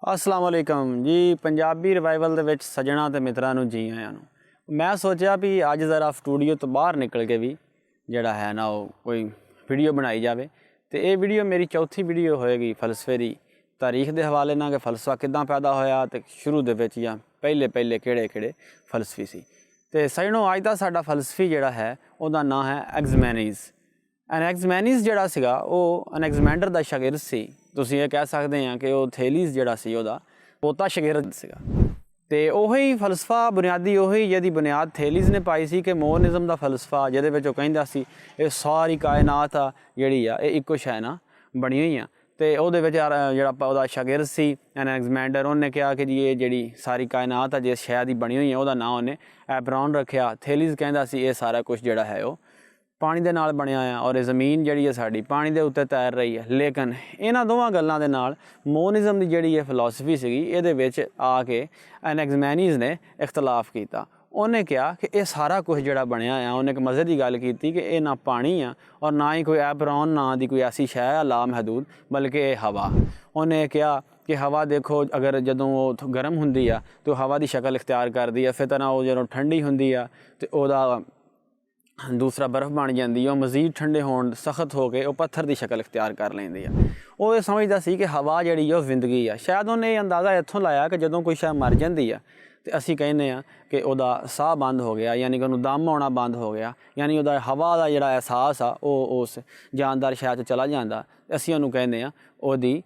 अस्सलाम वालेकुम जी। पंजाबी रिवाइवल ਦੇ ਵਿੱਚ ਸੱਜਣਾ ਤੇ ਮਿੱਤਰਾਂ ਨੂੰ ਜੀ ਆਇਆਂ ਨੂੰ। ਮੈਂ ਸੋਚਿਆ ਵੀ ਅੱਜ ਜ਼ਰਾ ਸਟੂਡੀਓ ਤੋਂ ਬਾਹਰ ਨਿਕਲ ਕੇ ਵੀ ਜਿਹੜਾ ਹੈ ਨਾ ਉਹ ਕੋਈ ਵੀਡੀਓ ਬਣਾਈ ਜਾਵੇ ਤੇ ਇਹ ਵੀਡੀਓ ਮੇਰੀ ਚੌਥੀ ਵੀਡੀਓ ਹੋਏਗੀ ਫਲਸਫੇ ਦੀ ਤਾਰੀਖ ਦੇ ਹਵਾਲੇ ਨਾਲ ਕਿ ਫਲਸਫਾ ਕਿੱਦਾਂ ਪੈਦਾ ਹੋਇਆ ਤੇ ਸ਼ੁਰੂ ਦੇ ਵਿੱਚ ਜਾਂ ਪਹਿਲੇ ਕਿਹੜੇ ਫਲਸਫੀ ਸੀ। ਤੇ ਸੱਜਣੋ ਅੱਜ ਦਾ ਸਾਡਾ ਫਲਸਫੀ ਜਿਹੜਾ ਹੈ ਉਹਦਾ ਨਾਂ ਹੈ ਐਗਜ਼ਮੈਨੀਜ਼। ਐਨੈਗਜ਼ਮੈਨੀਜ਼ ਜਿਹੜਾ ਸੀਗਾ ਉਹ ਅਨੈਗਜ਼ਮੈਂਡਰ ਦਾ ਸ਼ਾਗਿਰਦ ਸੀ। ਤੁਸੀਂ ਇਹ ਕਹਿ ਸਕਦੇ ਆ ਕਿ ਉਹ ਥੇਲੀਜ਼ ਜਿਹੜਾ ਸੀ ਉਹਦਾ ਪੋਤਾ ਸ਼ਾਗਿਰਦ ਸੀਗਾ। ਤੇ ਉਹੀ ਫਲਸਫਾ ਬੁਨਿਆਦੀ ਉਹੀ ਜਿਹਦੀ ਬੁਨਿਆਦ ਥੇਲੀਜ਼ ਨੇ ਪਾਈ ਸੀ ਕਿ ਮੋਰਨਿਜ਼ਮ ਦਾ ਫਲਸਫਾ ਜਿਹਦੇ ਵਿੱਚ ਉਹ ਕਹਿੰਦਾ ਸੀ ਇਹ ਸਾਰੀ ਕਾਇਨਾਤ ਆ ਜਿਹੜੀ ਆ ਇਹ ਇੱਕੋ ਸ਼ੈ ਨਾਲ ਬਣੀ ਹੋਈ ਆ। ਤੇ ਉਹਦੇ ਵਿੱਚ ਜਿਹੜਾ ਉਹਦਾ ਸ਼ਾਗਿਰਦ ਸੀ ਐਨੈਗਜ਼ਮੈਂਡਰ ਉਹਨੇ ਕਿਹਾ ਕਿ ਜੀ ਇਹ ਜਿਹੜੀ ਸਾਰੀ ਕਾਇਨਾਤ ਆ ਜਿਸ ਸ਼ੈ ਦੀ ਬਣੀ ਹੋਈ ਆ ਉਹਦਾ ਨਾਂ ਉਹਨੇ ਐਬਰੋਨ ਰੱਖਿਆ। ਥੇਲੀਜ਼ ਕਹਿੰਦਾ ਸੀ ਇਹ ਸਾਰਾ ਕੁਛ ਜਿਹੜਾ ਹੈ ਉਹ ਪਾਣੀ ਦੇ ਨਾਲ ਬਣਿਆ ਆ ਔਰ ਇਹ ਜ਼ਮੀਨ ਜਿਹੜੀ ਹੈ ਸਾਡੀ ਪਾਣੀ ਦੇ ਉੱਤੇ ਤੈਰ ਰਹੀ ਹੈ। ਲੇਕਿਨ ਇਹਨਾਂ ਦੋਵਾਂ ਗੱਲਾਂ ਦੇ ਨਾਲ ਮੋਰਨਿਜ਼ਮ ਦੀ ਜਿਹੜੀ ਇਹ ਫਿਲਾਸਫੀ ਸੀਗੀ ਇਹਦੇ ਵਿੱਚ ਆ ਕੇ ਐਨੈਗਜ਼ਮੈਨੀਜ਼ ਨੇ ਇਖਤਲਾਫ ਕੀਤਾ। ਉਹਨੇ ਕਿਹਾ ਕਿ ਇਹ ਸਾਰਾ ਕੁਝ ਜਿਹੜਾ ਬਣਿਆ ਆ ਉਹਨੇ ਇੱਕ ਮਜ਼ੇ ਦੀ ਗੱਲ ਕੀਤੀ ਕਿ ਇਹ ਨਾ ਪਾਣੀ ਆ ਔਰ ਨਾ ਹੀ ਕੋਈ ਐਬਰੋਨ ਨਾਂ ਦੀ ਕੋਈ ਐਸੀ ਸ਼ੈ ਆ ਲਾ ਮਹਦੂਦ ਬਲਕਿ ਇਹ ਹਵਾ। ਉਹਨੇ ਕਿਹਾ ਕਿ ਹਵਾ ਦੇਖੋ ਅਗਰ ਜਦੋਂ ਉਹ ਗਰਮ ਹੁੰਦੀ ਆ ਤਾਂ ਹਵਾ ਦੀ ਸ਼ਕਲ ਇਖਤਿਆਰ ਕਰਦੀ ਆ, ਫਿਰ ਤਰ੍ਹਾਂ ਉਹ ਜਦੋਂ ਠੰਡੀ ਹੁੰਦੀ ਆ ਤੇ ਉਹਦਾ ਦੂਸਰਾ ਬਰਫ਼ ਬਣ ਜਾਂਦੀ ਹੈ। ਉਹ ਮਜ਼ੀਦ ਠੰਡੇ ਹੋਣ ਸਖਤ ਹੋ ਕੇ ਉਹ ਪੱਥਰ ਦੀ ਸ਼ਕਲ ਇਖਤਿਆਰ ਕਰ ਲੈਂਦੀ ਆ। ਉਹ ਇਹ ਸਮਝਦਾ ਸੀ ਕਿ ਹਵਾ ਜਿਹੜੀ ਉਹ ਜ਼ਿੰਦਗੀ ਆ। ਸ਼ਾਇਦ ਉਹਨੇ ਇਹ ਅੰਦਾਜ਼ਾ ਇੱਥੋਂ ਲਾਇਆ ਕਿ ਜਦੋਂ ਕੋਈ ਸ਼ੈ ਮਰ ਜਾਂਦੀ ਆ ਤੇ ਅਸੀਂ ਕਹਿੰਦੇ ਆ ਕਿ ਉਹਦਾ ਸਾਹ ਬੰਦ ਹੋ ਗਿਆ, ਯਾਨੀ ਕਿ ਉਹਨੂੰ ਦਮ ਆਉਣਾ ਬੰਦ ਹੋ ਗਿਆ, ਯਾਨੀ ਉਹਦਾ ਹਵਾ ਦਾ ਜਿਹੜਾ ਅਹਿਸਾਸ ਆ ਉਹ ਉਸ ਜਾਨਦਾਰ ਸ਼ੈ 'ਚ ਚਲਾ ਜਾਂਦਾ। ਅਸੀਂ ਉਹਨੂੰ ਕਹਿੰਦੇ ਆ ਉਹਦੀ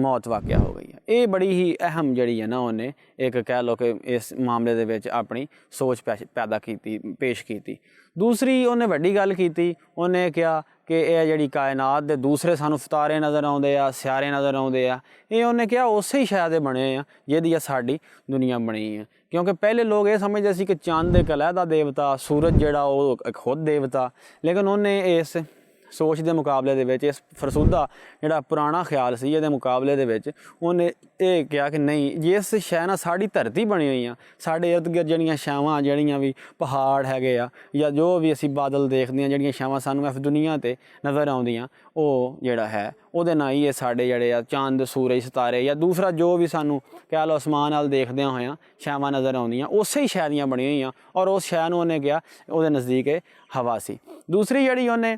ਮੌਤ ਵਾਕਿਆ ਹੋ ਗਈ ਹੈ। ਇਹ ਬੜੀ ਹੀ ਅਹਿਮ ਜਿਹੜੀ ਹੈ ਨਾ ਉਹਨੇ ਇੱਕ ਕਹਿ ਲਓ ਕਿ ਇਸ ਮਾਮਲੇ ਦੇ ਵਿੱਚ ਆਪਣੀ ਸੋਚ ਪੈਦਾ ਕੀਤੀ ਪੇਸ਼ ਕੀਤੀ। ਦੂਸਰੀ ਉਹਨੇ ਵੱਡੀ ਗੱਲ ਕੀਤੀ। ਉਹਨੇ ਕਿਹਾ ਕਿ ਇਹ ਜਿਹੜੀ ਕਾਇਨਾਤ ਦੇ ਦੂਸਰੇ ਸਾਨੂੰ ਸਿਤਾਰੇ ਨਜ਼ਰ ਆਉਂਦੇ ਆ, ਸਿਆਰੇ ਨਜ਼ਰ ਆਉਂਦੇ ਆ, ਇਹ ਉਹਨੇ ਕਿਹਾ ਉਸੇ ਹੀ ਸ਼ੈ ਦੇ ਬਣੇ ਆ ਜਿਹਦੀ ਆ ਸਾਡੀ ਦੁਨੀਆ ਬਣੀ ਹੈ। ਕਿਉਂਕਿ ਪਹਿਲੇ ਲੋਕ ਇਹ ਸਮਝਦੇ ਸੀ ਕਿ ਚੰਦ ਇੱਕ ਅਲੱਗਾ ਦੇਵਤਾ, ਸੂਰਜ ਜਿਹੜਾ ਉਹ ਇੱਕ ਖੁਦ ਦੇਵਤਾ। ਲੇਕਿਨ ਉਹਨੇ ਇਸ ਸੋਚ ਦੇ ਮੁਕਾਬਲੇ ਦੇ ਵਿੱਚ ਇਸ ਫਰਸੂਦਾ ਜਿਹੜਾ ਪੁਰਾਣਾ ਖਿਆਲ ਸੀ ਇਹਦੇ ਮੁਕਾਬਲੇ ਦੇ ਵਿੱਚ ਉਹਨੇ ਇਹ ਕਿਹਾ ਕਿ ਨਹੀਂ, ਜਿਸ ਸ਼ੈ ਨਾਲ ਸਾਡੀ ਧਰਤੀ ਬਣੀ ਹੋਈ ਆ, ਸਾਡੇ ਇਰਦ ਗਿਰਦ ਜਿਹੜੀਆਂ ਛਾਵਾਂ ਜਿਹੜੀਆਂ ਵੀ ਪਹਾੜ ਹੈਗੇ ਆ ਜਾਂ ਜੋ ਵੀ ਅਸੀਂ ਬਾਦਲ ਦੇਖਦੇ ਹਾਂ, ਜਿਹੜੀਆਂ ਛਾਵਾਂ ਸਾਨੂੰ ਇਸ ਦੁਨੀਆ 'ਤੇ ਨਜ਼ਰ ਆਉਂਦੀਆਂ, ਉਹ ਜਿਹੜਾ ਹੈ ਉਹਦੇ ਨਾਲ ਹੀ ਇਹ ਸਾਡੇ ਜਿਹੜੇ ਆ ਚੰਦ, ਸੂਰਜ, ਸਿਤਾਰੇ ਜਾਂ ਦੂਸਰਾ ਜੋ ਵੀ ਸਾਨੂੰ ਕਹਿ ਲਓ ਅਸਮਾਨ ਵੱਲ ਦੇਖਦਿਆਂ ਹੋਇਆਂ ਛਾਵਾਂ ਨਜ਼ਰ ਆਉਂਦੀਆਂ ਉਸੇ ਹੀ ਸ਼ੈ ਦੀਆਂ ਬਣੀਆਂ ਹੋਈਆਂ। ਔਰ ਉਸ ਸ਼ੈ ਨੂੰ ਉਹਨੇ ਕਿਹਾ ਉਹਦੇ ਨਜ਼ਦੀਕ ਇਹ ਹਵਾ ਸੀ। ਦੂਸਰੀ ਜਿਹੜੀ ਉਹਨੇ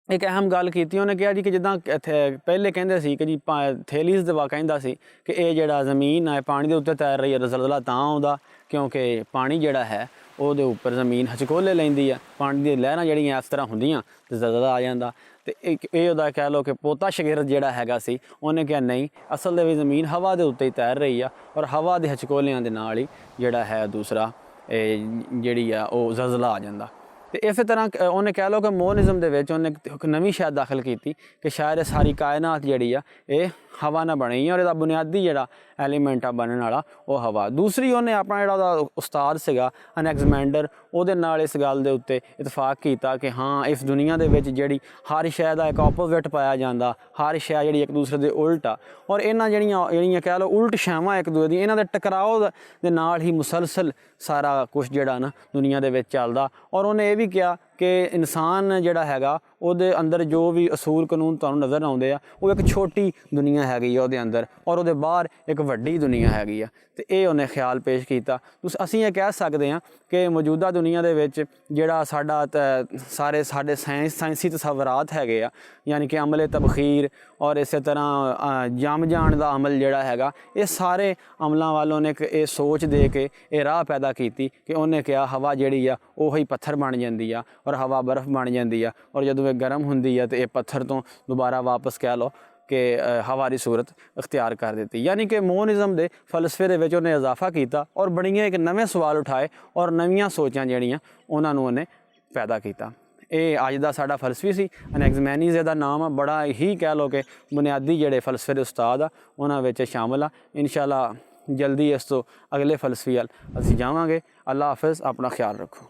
ਇੱਕ ਅਹਿਮ ਗੱਲ ਕੀਤੀ, ਉਹਨੇ ਕਿਹਾ ਜੀ ਕਿ ਜਿੱਦਾਂ ਇੱਥੇ ਪਹਿਲੇ ਕਹਿੰਦੇ ਸੀ ਕਿ ਜੀ ਥੇਲੀਜ਼ ਦਵਾ ਕਹਿੰਦਾ ਸੀ ਕਿ ਇਹ ਜਿਹੜਾ ਜ਼ਮੀਨ ਹੈ ਪਾਣੀ ਦੇ ਉੱਤੇ ਤੈਰ ਰਹੀ ਹੈ, ਜ਼ਲਜ਼ਲਾ ਤਾਂ ਆਉਂਦਾ ਕਿਉਂਕਿ ਪਾਣੀ ਜਿਹੜਾ ਹੈ ਉਹਦੇ ਉੱਪਰ ਜ਼ਮੀਨ ਹਚਕੋਲੇ ਲੈਂਦੀ ਆ, ਪਾਣੀ ਦੀਆਂ ਲਹਿਰਾਂ ਜਿਹੜੀਆਂ ਇਸ ਤਰ੍ਹਾਂ ਹੁੰਦੀਆਂ ਤੇ ਜ਼ਲਜ਼ਲਾ ਆ ਜਾਂਦਾ। ਤੇ ਇਹ ਉਹਦਾ ਕਹਿ ਲਓ ਕਿ ਪੋਤਾ ਸ਼ਾਗਿਰਦ ਜਿਹੜਾ ਹੈਗਾ ਸੀ ਉਹਨੇ ਕਿਹਾ ਨਹੀਂ, ਅਸਲ ਦੇ ਵਿੱਚ ਜ਼ਮੀਨ ਹਵਾ ਦੇ ਉੱਤੇ ਹੀ ਤੈਰ ਰਹੀ ਆ ਔਰ ਹਵਾ ਦੇ ਹਚਕੋਲਿਆਂ ਦੇ ਨਾਲ ਹੀ ਜਿਹੜਾ ਹੈ ਦੂਸਰਾ ਜਿਹੜੀ ਆ ਉਹ ਜ਼ਲਜ਼ਲਾ ਆ ਜਾਂਦਾ। ਤੇ ਇਸੇ ਤਰ੍ਹਾਂ ਉਹਨੇ ਕਹਿ ਲਓ ਕਿ ਮੋਰਨਿਜ਼ਮ ਦੇ ਵਿੱਚ ਉਹਨੇ ਇੱਕ ਨਵੀਂ ਸ਼ਾਇਦ ਦਾਖਲ ਕੀਤੀ ਕਿ ਸ਼ਾਇਦ ਇਹ ਸਾਰੀ ਕਾਇਨਾਤ ਜਿਹੜੀ ਆ ਇਹ ਹਵਾ ਨਾਲ ਬਣੀ ਔਰ ਇਹਦਾ ਬੁਨਿਆਦੀ ਜਿਹੜਾ ਐਲੀਮੈਂਟ ਆ ਬਣਨ ਵਾਲਾ ਉਹ ਹਵਾ। ਦੂਸਰੀ ਉਹਨੇ ਆਪਣਾ ਜਿਹੜਾ ਉਹਦਾ ਉਸਤਾਦ ਸੀਗਾ ਅਨੈਗਜ਼ਮੈਂਡਰ ਉਹਦੇ ਨਾਲ ਇਸ ਗੱਲ ਦੇ ਉੱਤੇ ਇਤਫਾਕ ਕੀਤਾ ਕਿ ਹਾਂ ਇਸ ਦੁਨੀਆ ਦੇ ਵਿੱਚ ਜਿਹੜੀ ਹਰ ਸ਼ੈ ਦਾ ਇੱਕ ਆਪੋਜ਼ਿਟ ਪਾਇਆ ਜਾਂਦਾ, ਹਰ ਸ਼ੈ ਜਿਹੜੀ ਇੱਕ ਦੂਸਰੇ ਦੇ ਉਲਟ ਆ ਔਰ ਇਹਨਾਂ ਜਿਹੜੀਆਂ ਕਹਿ ਲਓ ਉਲਟ ਸ਼ੈਵਾਂ ਇੱਕ ਦੂਜੇ ਦੀ ਇਹਨਾਂ ਦੇ ਟਕਰਾਓ ਦੇ ਨਾਲ ਹੀ ਮੁਸਲਸਲ ਸਾਰਾ ਕੁਛ ਜਿਹੜਾ ਨਾ ਦੁਨੀਆ ਦੇ ਵਿੱਚ ਚੱਲਦਾ। ਔਰ ਉਹਨੇ ਇਹ ਵੀ ਕਿਹਾ ਕਿ ਇਨਸਾਨ ਜਿਹੜਾ ਹੈਗਾ ਉਹਦੇ ਅੰਦਰ ਜੋ ਵੀ ਅਸੂਲ ਕਾਨੂੰਨ ਤੁਹਾਨੂੰ ਨਜ਼ਰ ਆਉਂਦੇ ਆ ਉਹ ਇੱਕ ਛੋਟੀ ਦੁਨੀਆ ਹੈਗੀ ਆ ਉਹਦੇ ਅੰਦਰ ਔਰ ਉਹਦੇ ਬਾਹਰ ਇੱਕ ਵੱਡੀ ਦੁਨੀਆ ਹੈਗੀ ਆ। ਤੇ ਇਹ ਉਹਨੇ ਖਿਆਲ ਪੇਸ਼ ਕੀਤਾ। ਅਸੀਂ ਇਹ ਕਹਿ ਸਕਦੇ ਹਾਂ ਕਿ ਮੌਜੂਦਾ ਦੁਨੀਆ ਦੇ ਵਿੱਚ ਜਿਹੜਾ ਸਾਡਾ ਸਾਰੇ ਸਾਡੇ ਸਾਇੰਸੀ ਤਸਵਰਾਤ ਹੈਗੇ ਆ, ਯਾਨੀ ਕਿ ਅਮਲੇ ਤਬਖੀਰ ਔਰ ਇਸੇ ਤਰ੍ਹਾਂ ਜੰਮ ਜਾਣ ਦਾ ਅਮਲ ਜਿਹੜਾ ਹੈਗਾ, ਇਹ ਸਾਰੇ ਅਮਲਾਂ ਵੱਲੋਂ ਨੇ ਇੱਕ ਇਹ ਸੋਚ ਦੇ ਕੇ ਇਹ ਰਾਹ ਪੈਦਾ ਕੀਤੀ ਕਿ ਉਹਨੇ ਕਿਹਾ ਹਵਾ ਜਿਹੜੀ ਆ ਉਹੀ ਪੱਥਰ ਬਣ ਜਾਂਦੀ ਆ ਔਰ ਹਵਾ ਬਰਫ਼ ਬਣ ਜਾਂਦੀ ਆ ਔਰ ਜਦੋਂ ਇਹ ਗਰਮ ਹੁੰਦੀ ਆ ਤੇ ਇਹ ਪੱਥਰ ਤੋਂ ਦੁਬਾਰਾ ਵਾਪਸ ਕਹਿ ਲਓ ਕਿ ਹਵਾ ਦੀ ਸੂਰਤ ਇਖਤਿਆਰ ਕਰ ਦਿੱਤੀ। ਯਾਨੀ ਕਿ ਮੋਰਨਿਜ਼ਮ ਦੇ ਫਲਸਫੇ ਦੇ ਵਿੱਚ ਉਹਨੇ ਇਜ਼ਾਫਾ ਕੀਤਾ ਔਰ ਬੜੀਆਂ ਇੱਕ ਨਵੇਂ ਸਵਾਲ ਉਠਾਏ ਔਰ ਨਵੀਆਂ ਸੋਚਾਂ ਜਿਹੜੀਆਂ ਉਹਨਾਂ ਨੂੰ ਉਹਨੇ ਪੈਦਾ ਕੀਤਾ। ਇਹ ਅੱਜ ਦਾ ਸਾਡਾ ਫਲਸਫੀ ਸੀ। ਅਨੈਗਜ਼ਮੈਨੀਜ਼ ਇਹਦਾ ਨਾਮ ਆ। ਬੜਾ ਹੀ ਕਹਿ ਲਓ ਕਿ ਬੁਨਿਆਦੀ ਜਿਹੜੇ ਫਲਸਫੇ ਦੇ ਉਸਤਾਦ ਆ ਉਹਨਾਂ ਵਿੱਚ ਸ਼ਾਮਿਲ ਆ। ਇਨਸ਼ਾ ਅੱਲਾ ਜਲਦੀ ਇਸ ਤੋਂ ਅਗਲੇ ਫਲਸਫੇ ਵੱਲ ਅਸੀਂ ਜਾਵਾਂਗੇ। ਅੱਲਾ ਹਾਫਿਜ਼, ਆਪਣਾ ਖਿਆਲ ਰੱਖੋ।